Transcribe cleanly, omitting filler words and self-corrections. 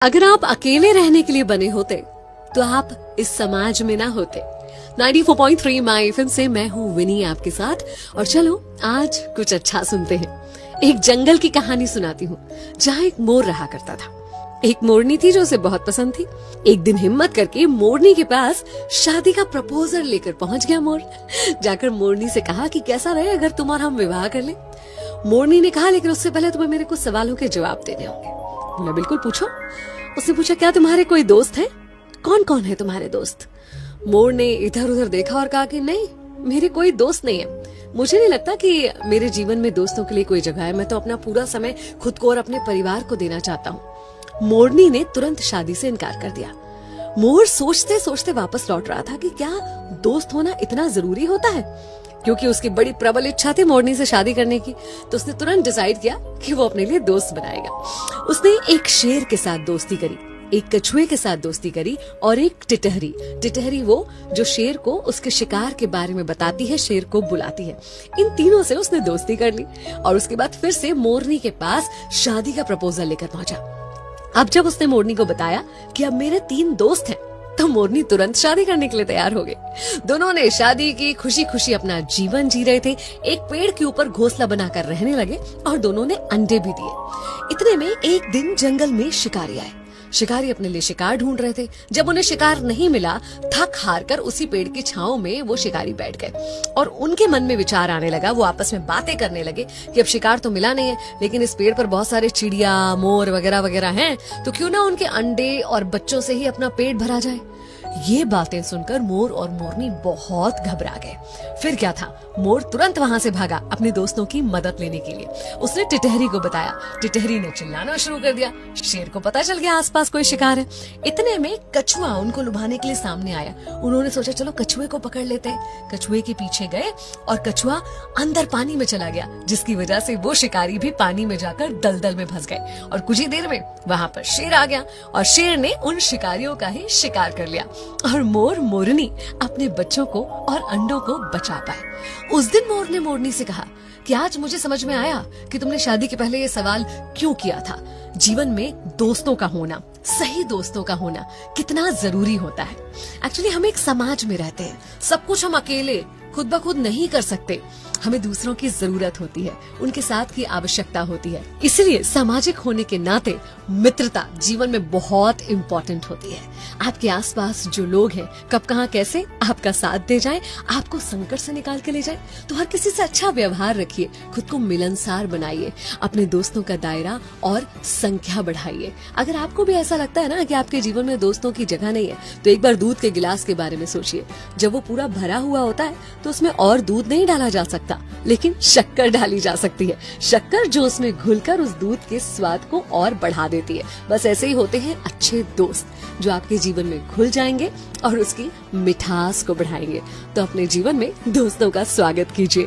अगर आप अकेले रहने के लिए बने होते तो आप इस समाज में ना होते। 94.3 माई एफएम से मैं हूँ विनी आपके साथ। और चलो आज कुछ अच्छा सुनते हैं। एक जंगल की कहानी सुनाती हूँ जहाँ एक मोर रहा करता था। एक मोरनी थी जो उसे बहुत पसंद थी। एक दिन हिम्मत करके मोरनी के पास शादी का प्रपोजल लेकर पहुंच गया मोर। जाकर मोरनी से कहा कि कैसा रहे अगर तुम और हम विवाह कर लें। मोरनी ने कहा लेकिन उससे पहले तुम्हें मेरे कुछ सवालों के जवाब देने होंगे। बोला बिल्कुल पूछो। उसने पूछा क्या तुम्हारे कोई दोस्त हैं? कौन कौन है तुम्हारे दोस्त? मोर ने इधर उधर देखा और कहा कि नहीं, मेरे कोई दोस्त नहीं है। मुझे नहीं लगता कि मेरे जीवन में दोस्तों के लिए कोई जगह है। मैं तो अपना पूरा समय खुद को और अपने परिवार को देना चाहता हूँ। मोरनी ने तुरंत शादी से इनकार कर दिया। मोर सोचते सोचते वापस लौट रहा था कि क्या दोस्त होना इतना जरूरी होता है। क्योंकि उसकी बड़ी प्रबल इच्छा थी मोरनी से शादी करने की, तो उसने तुरंत डिसाइड किया कि वो अपने लिए दोस्त बनाएगा। उसने एक शेर के साथ दोस्ती करी, एक कछुए के साथ दोस्ती करी और एक टिटहरी वो जो शेर को उसके शिकार के बारे में बताती है, शेर को बुलाती है। इन तीनों से उसने दोस्ती कर ली और उसके बाद फिर से मोरनी के पास शादी का प्रपोजल लेकर पहुंचा। अब जब उसने मोरनी को बताया कि अब मेरे 3 दोस्त हैं, तो मोरनी तुरंत शादी करने के लिए तैयार हो गई। दोनों ने शादी की, खुशी खुशी अपना जीवन जी रहे थे। एक पेड़ के ऊपर घोंसला बनाकर रहने लगे और दोनों ने अंडे भी दिए। इतने में एक दिन जंगल में शिकारी आए। शिकारी अपने लिए शिकार ढूंढ रहे थे। जब उन्हें शिकार नहीं मिला, थक हार कर उसी पेड़ की छांव में वो शिकारी बैठ गए और उनके मन में विचार आने लगा। वो आपस में बातें करने लगे कि अब शिकार तो मिला नहीं है, लेकिन इस पेड़ पर बहुत सारे चिड़िया, मोर वगैरह वगैरह हैं, तो क्यों ना उनके अंडे और बच्चों से ही अपना पेट भरा जाए। ये बातें सुनकर मोर और मोरनी बहुत घबरा गए। फिर क्या था, मोर तुरंत वहां से भागा अपने दोस्तों की मदद लेने के लिए। उसने टिटहरी को बताया। टिटहरी ने चिल्लाना शुरू कर दिया। शेर को पता चल गया आसपास कोई शिकार है। इतने में कछुआ उनको लुभाने के लिए सामने आया। उन्होंने सोचा चलो कछुए को पकड़ लेते हैं। कछुए के पीछे गए और कछुआ अंदर पानी में चला गया, जिसकी वजह से वो शिकारी भी पानी में जाकर दलदल में फंस गए। और कुछ ही देर में वहां पर शेर आ गया और शेर ने उन शिकारियों का ही शिकार कर लिया और मोर मोरनी अपने बच्चों को और अंडों को बचा पाए। उस दिन मोर ने मोरनी से कहा कि आज मुझे समझ में आया कि तुमने शादी के पहले ये सवाल क्यों किया था। जीवन में दोस्तों का होना, सही दोस्तों का होना कितना जरूरी होता है। एक्चुअली हम एक समाज में रहते हैं, सब कुछ हम अकेले खुद ब खुद नहीं कर सकते। हमें दूसरों की जरूरत होती है, उनके साथ की आवश्यकता होती है। इसलिए सामाजिक होने के नाते मित्रता जीवन में बहुत इम्पोर्टेंट होती है। आपके आसपास जो लोग हैं, कब कहाँ कैसे आपका साथ दे जाए, आपको संकट से निकाल के ले जाए, तो हर किसी से अच्छा व्यवहार रखिए, खुद को मिलनसार बनाइए, अपने दोस्तों का दायरा और संख्या बढ़ाइए। अगर आपको भी ऐसा लगता है ना कि आपके जीवन में दोस्तों की जगह नहीं है, तो एक बार दूध के गिलास के बारे में सोचिए। जब वो पूरा भरा हुआ होता है तो उसमें और दूध नहीं डाला जा सकता, लेकिन शक्कर डाली जा सकती है। शक्कर जो उसमें घुलकर उस दूध के स्वाद को और बढ़ा देती है। बस ऐसे ही होते हैं अच्छे दोस्त, जो आपके जीवन में घुल जाएंगे और उसकी मिठास को बढ़ाएंगे। तो अपने जीवन में दोस्तों का स्वागत कीजिए।